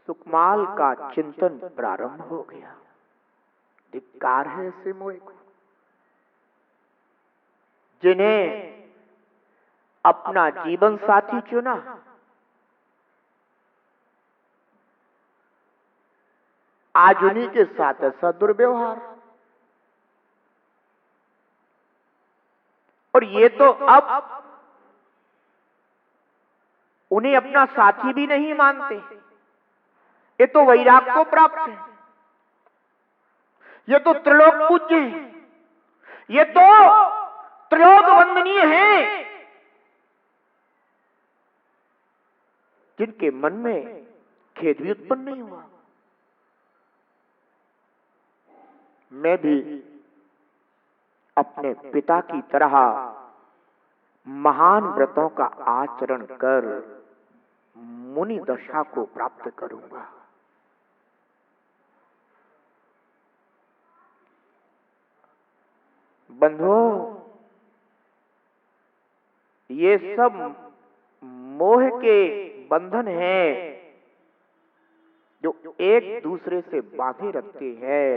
सुकमाल का चिंतन प्रारंभ हो गया। धिक्कार है ऐसे मोह को, जिन्हें अपना जीवन साथी चुना, आज उन्हीं के साथ ऐसा दुर्व्यवहार। और ये तो अब उन्हें अपना साथी भी नहीं मानते, ये तो वैराग को प्राप्त है, ये तो त्रिलोक पूज्य है, ये तो त्रिलोक वंदनीय है, जिनके मन में खेद भी उत्पन्न नहीं हुआ। मैं भी अपने पिता की तरह महान व्रतों का आचरण कर मुनि दशा को प्राप्त करूंगा। बंधुओं, ये सब मोह के बंधन हैं जो एक दूसरे से बांधे रखते हैं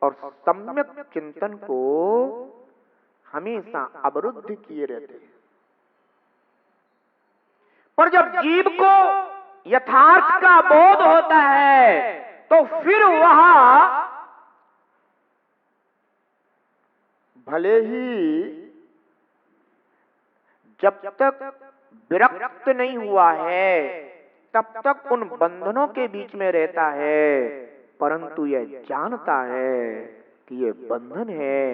और सम्यक चिंतन को हमेशा अवरुद्ध किए रहते हैं। पर जब जीव को यथार्थ का बोध होता है तो फिर वह भले ही जब तक विरक्त नहीं हुआ है तब तक उन बंधनों के बीच में रहता है, परंतु यह जानता है कि ये बंधन है,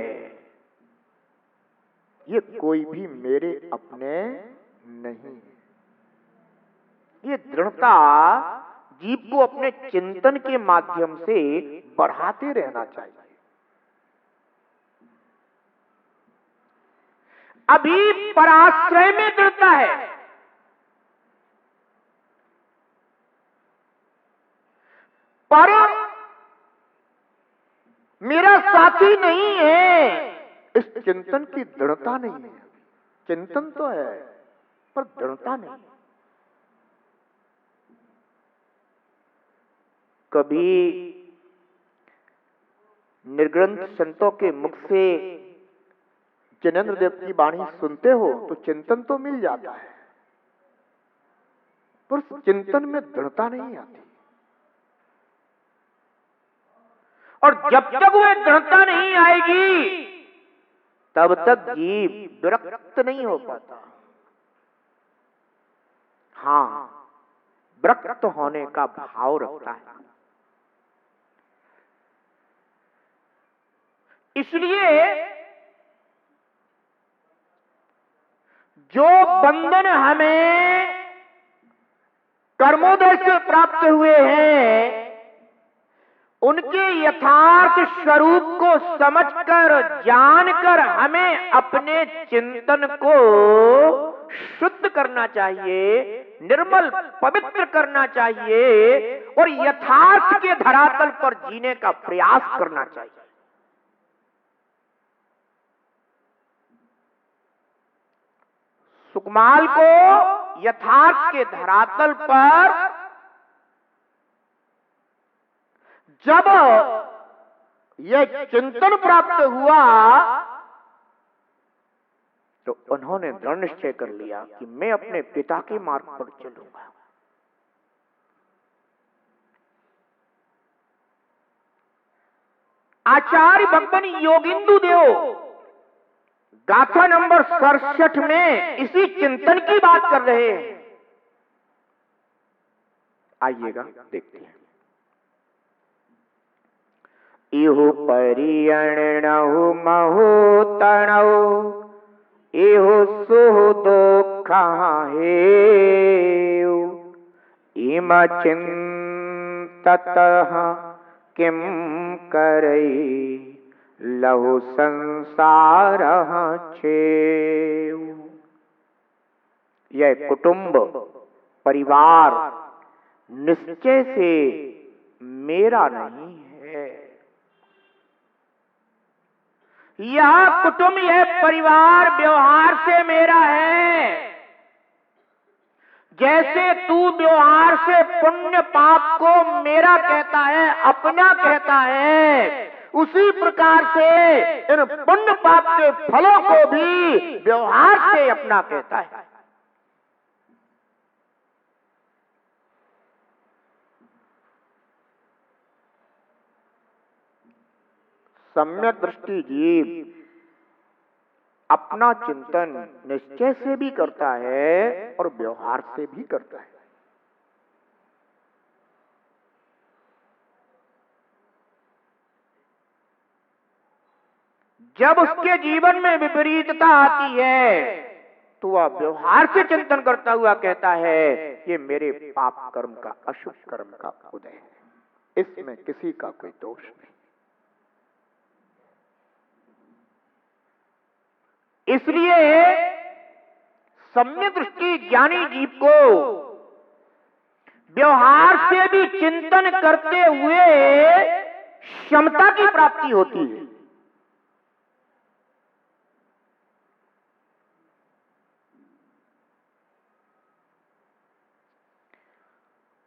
ये कोई भी मेरे अपने नहीं। ये दृढ़ता जीव को अपने चिंतन के माध्यम से बढ़ाते रहना चाहिए। अभी पराश्रय में दृढ़ता है, पर मेरा साथी नहीं है, इस चिंतन की दृढ़ता नहीं है। चिंतन तो है पर दृढ़ता नहीं। कभी निर्ग्रंथ संतों के मुख से जिनेंद्र देव की वाणी सुनते हो तो चिंतन तो मिल जाता है, पर चिंतन में दृढ़ता नहीं आती। और जब तक वह दृढ़ता नहीं आएगी तब तक जीव विरक्त नहीं हो पाता। हाँ, विरक्त होने का भाव रखता है। इसलिए जो बंधन हमें कर्मोदय से प्राप्त हुए हैं, उनके यथार्थ स्वरूप को समझकर, जानकर हमें अपने चिंतन को शुद्ध करना चाहिए, निर्मल पवित्र करना चाहिए और यथार्थ के धरातल पर जीने का प्रयास करना चाहिए। सुकमाल को यथार्थ के धरातल पर जब यह चिंतन प्राप्त हुआ तो उन्होंने दृढ़ निश्चय कर लिया कि मैं अपने पिता के मार्ग पर चलूंगा। आचार्य भगवान योगिंदु देव गाथा नंबर 67 में इसी चिंतन की बात कर रहे हैं। आइएगा देखते हैं। इहु परियणहु महु तणौ, इहु सुह दुख हेउ, इम चिंततः किम करई, लहु संसार छेउ। यह कुटुंब परिवार निश्चय से मेरा नहीं है। यह कुटुंब, यह परिवार व्यवहार से मेरा है। जैसे तू व्यवहार से पुण्य पाप को मेरा कहता है, अपना कहता है, उसी प्रकार से इन पुण्य पाप के फलों को भी व्यवहार से अपना कहता है। सम्यक दृष्टि जीव अपना चिंतन निश्चय से भी करता है और व्यवहार से भी करता है। जब उसके जीवन में विपरीतता आती है तो वह व्यवहार से चिंतन करता हुआ कहता है ये मेरे पाप कर्म का, अशुभ कर्म का उदय है, इसमें किसी का कोई दोष नहीं। इसलिए सम्यक दृष्टि ज्ञानी जीव को व्यवहार से भी चिंतन करते हुए क्षमता की प्राप्ति होती है।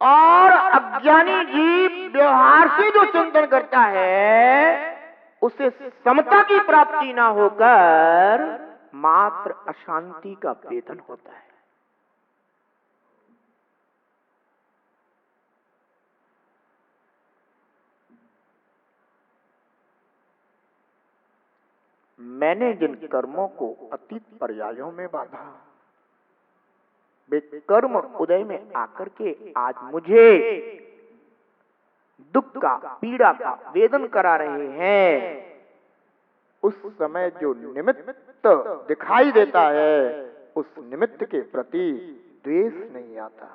और अज्ञानी जीव व्यवहार से जो चिंतन करता है उसे समता की प्राप्ति ना होकर मात्र अशांति का वेदन होता है। मैंने जिन कर्मों को अतीत पर्यायों में बांधा, वे कर्म उदय में आकर के आज मुझे दुख का, पीड़ा का वेदन करा रहे हैं। उस समय जो निमित्त दिखाई देता है उस निमित्त के प्रति द्वेष नहीं आता।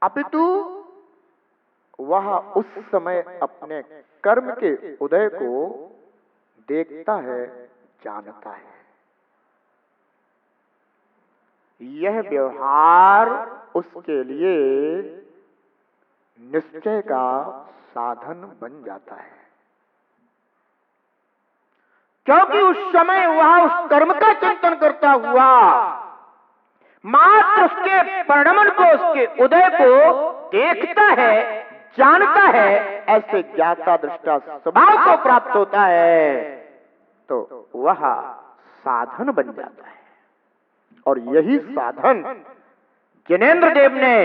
अपितु वह उस समय अपने कर्म के उदय को देखता है, जानता है। यह व्यवहार उसके लिए निश्चय का साधन बन जाता है, क्योंकि उस समय वह उस कर्म का चिंतन करता हुआ मात्र उसके परिणमन को, उसके उदय को देखता है, जानता है। ऐसे ज्ञाता दृष्टा स्वभाव को प्राप्त होता है तो वह साधन बन जाता है। और यही साधन जिनेन्द्र देव ने,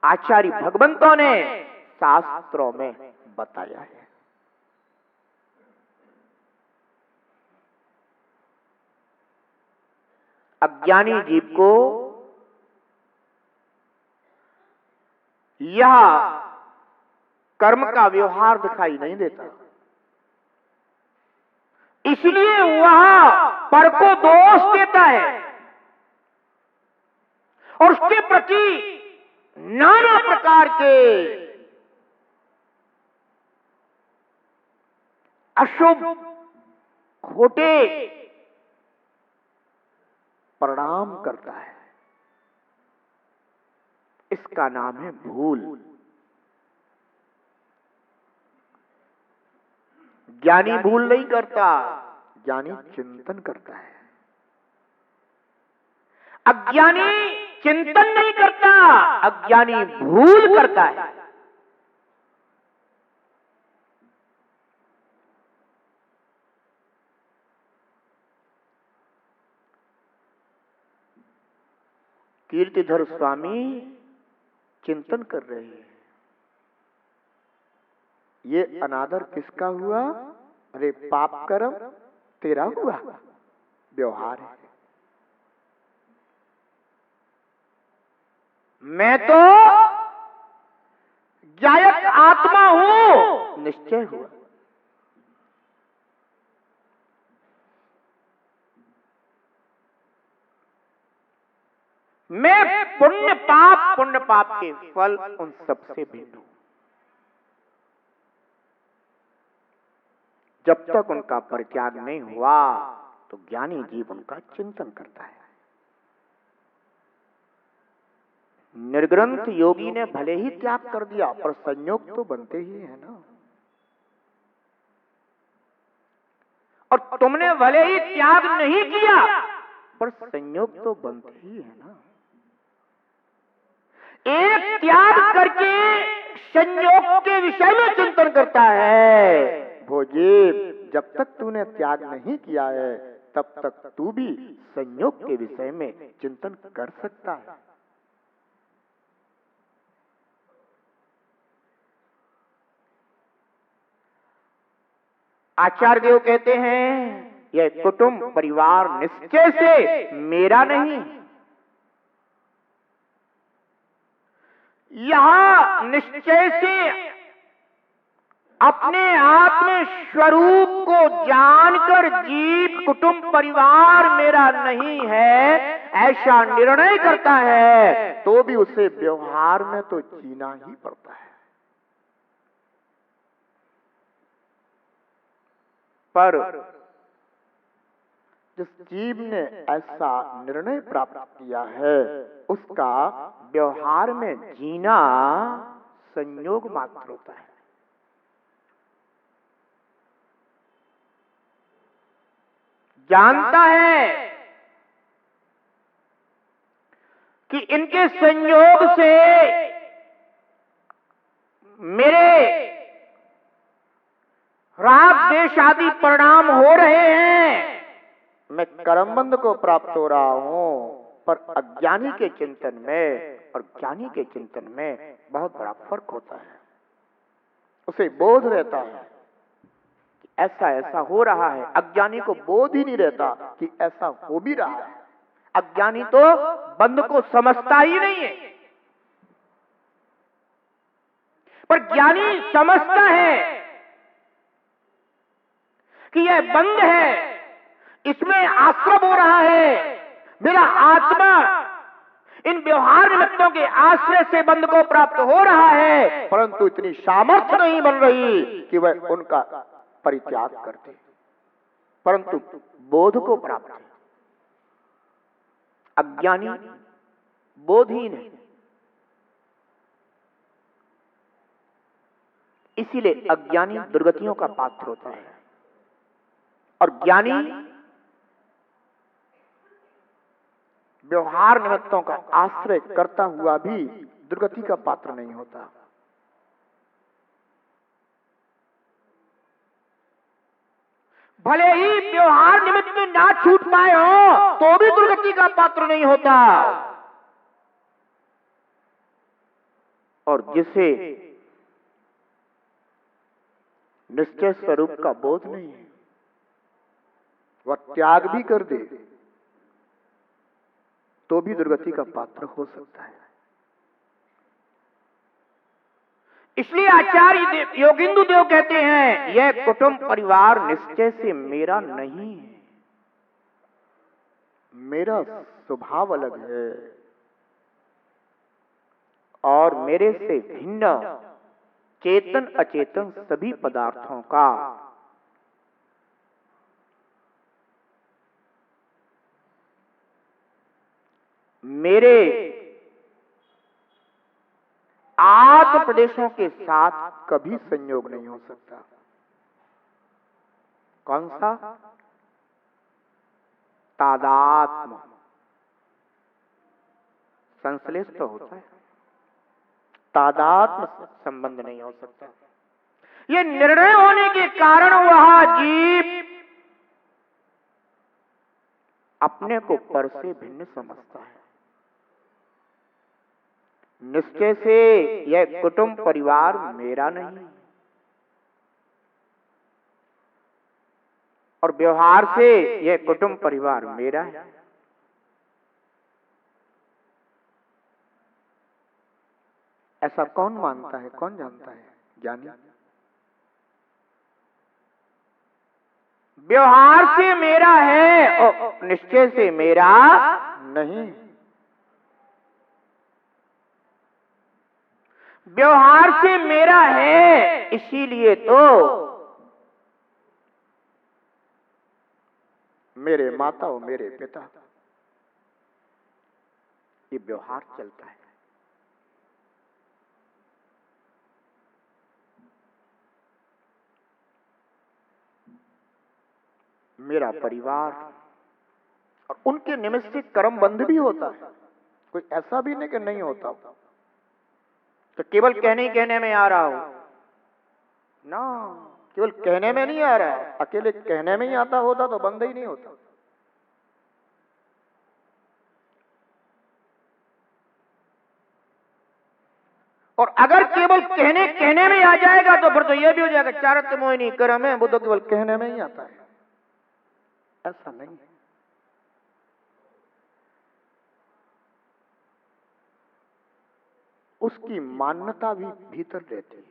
आचार्य भगवंतों ने शास्त्रों में बताया है। अज्ञानी जीव को यह कर्म का व्यवहार दिखाई नहीं देता, इसलिए वह पर को दोष देता है और उसके प्रति नाना प्रकार के अशुभ, खोटे परिणाम करता है। इसका नाम है भूल। ज्ञानी भूल नहीं करता, ज्ञानी चिंतन करता है। अज्ञानी चिंतन नहीं करता, अज्ञानी भूल करता है। कीर्तिधर स्वामी चिंतन कर रहे हैं, ये अनादर किसका हुआ? अरे पाप कर्म तेरा हुआ, व्यवहार है। मैं तो ज्ञायक आत्मा हूं, निश्चय हुआ। मैं पुण्य पाप के फल उन सबसे भिन्न हूं। जब तक उनका परित्याग नहीं हुआ तो ज्ञानी जीव उनका चिंतन करता है। निर्ग्रंथ योगी ने भले ही त्याग कर दिया पर संयोग तो बनते ही है ना। और तुमने भले ही त्याग नहीं किया, पर संयोग तो बनते ही है ना। एक त्याग करके संयोग के विषय में चिंतन करता है। भोजी, जब तक तूने त्याग नहीं किया है तब तक तू भी संयोग के विषय में चिंतन कर सकता है। आचार्य देव कहते हैं यह कुटुंब परिवार निश्चय से मेरा नहीं। यह निश्चय से अपने आप में स्वरूप को जानकर जीव कुटुंब परिवार मेरा नहीं है ऐसा निर्णय करता है, तो भी उसे व्यवहार में तो जीना ही पड़ता है। पर जिस जीव ने ऐसा निर्णय प्राप्त किया है उसका व्यवहार में जीना संयोग मात्र होता है। जानता है कि इनके संयोग से मेरे राग द्वेष आदि परिणाम हो रहे हैं, मैं कर्मबंध को प्राप्त हो रहा हूं, पर अज्ञानी के चिंतन में और ज्ञानी के चिंतन में बहुत बड़ा फर्क होता है। उसे बोध रहता है कि ऐसा ऐसा हो रहा है, अज्ञानी को बोध ही नहीं रहता कि ऐसा हो भी रहा है। अज्ञानी तो बंध को समझता ही नहीं है, पर ज्ञानी समझता है कि यह बंध है, इसमें आश्रम हो रहा है, मेरा आत्मा इन व्यवहार निमित्तों के आश्रय से बंध को प्राप्त हो रहा है, परंतु इतनी सामर्थ्य नहीं बन रही कि वह उनका परित्याग करते, परंतु बोध को प्राप्त है। अज्ञानी बोधहीन है, इसीलिए अज्ञानी दुर्गतियों का पात्र होता है और ज्ञानी व्यवहार निमित्तों का आश्रय करता हुआ भी दुर्गति का पात्र नहीं होता। भले ही व्यवहार निमित्त ना छूट पाए हो तो भी दुर्गति का पात्र नहीं होता। और जिसे निश्चय स्वरूप का बोध नहीं है, वह त्याग भी कर दे तो भी दुर्गति का पात्र हो सकता है। इसलिए आचार्य योगिंदु देव कहते हैं यह कुटुंब परिवार निश्चय से मेरा नहीं है, मेरा स्वभाव अलग है और मेरे से भिन्न चेतन अचेतन सभी पदार्थों का मेरे आत्म प्रदेशों के साथ कभी संयोग नहीं हो सकता। कौन सा? तादात्म संश्लेष तो होता है, तादात्म संबंध नहीं हो सकता। ये निर्णय होने के कारण वह जीव अपने को पर से भिन्न समझता है। निश्चय से यह कुटुंब परिवार मेरा नहीं और व्यवहार से यह कुटुंब परिवार मेरा है। ऐसा कौन मानता है, कौन जानता है? ज्ञानी। व्यवहार से मेरा है और निश्चय से मेरा नहीं। व्यवहार से मेरा है, इसीलिए तो मेरे माता और मेरे पिता, ये व्यवहार चलता है। मेरा परिवार, और उनके निमित्त से कर्म बंध भी होता है। कोई ऐसा भी नहीं कि नहीं होता, तो केवल कहने ही कहने में आ रहा हो ना, केवल कहने में नहीं आ रहा है, अकेले कहने में ही आता होता तो बंद ही नहीं होता। और अगर केवल कहने कहने में आ जाएगा तो फिर तो यह भी हो जाएगा चारत्य मोहिनी कर्म है, वो तो केवल कहने में ही आता है, ऐसा नहीं है। उसकी मान्यता भी भीतर रहती है,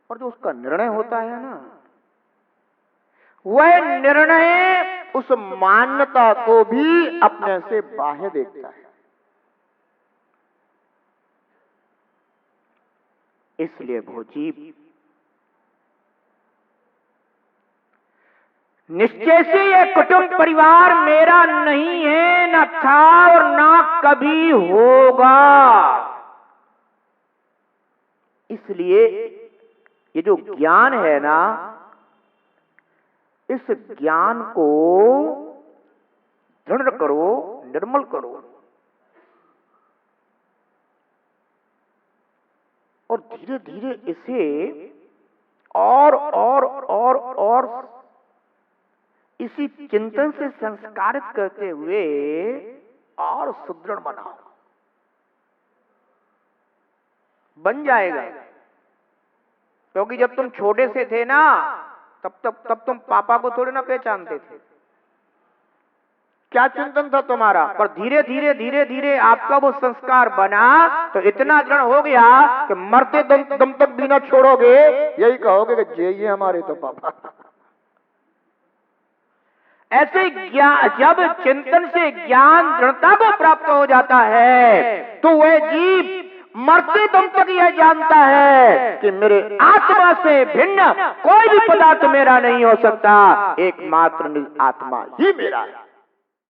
और जो उसका निर्णय होता है ना, वह निर्णय उस मान्यता को भी अपने से बाह्य देखता है। इसलिए भोजी निश्चय से यह कुटुंब परिवार मेरा नहीं है, न था और ना कभी होगा। इसलिए ये जो ज्ञान है ना, इस ज्ञान को दृढ़ करो, निर्मल करो, और धीरे धीरे इसे और इसी चिंतन से संस्कारित करते हुए और सुदृढ़ बनाओ, बन जाएगा। क्योंकि जब तुम छोटे से थे ना, तब तुम पापा को थोड़े ना पहचानते थे। क्या चिंतन था तुम्हारा? पर धीरे धीरे आपका वो संस्कार बना तो इतना दृढ़ हो गया कि मरते दम तक भी ना छोड़ोगे, यही कहोगे कि ये हमारे तो पापा। ऐसे ज्ञान, जब चिंतन से ज्ञान दृढ़ता को प्राप्त हो जाता है तो वह जीव मरते दम तक यह जानता है कि मेरे आत्मा से भिन्न कोई भी पदार्थ मेरा नहीं हो सकता, एकमात्र निज आत्मा ही मेरा है।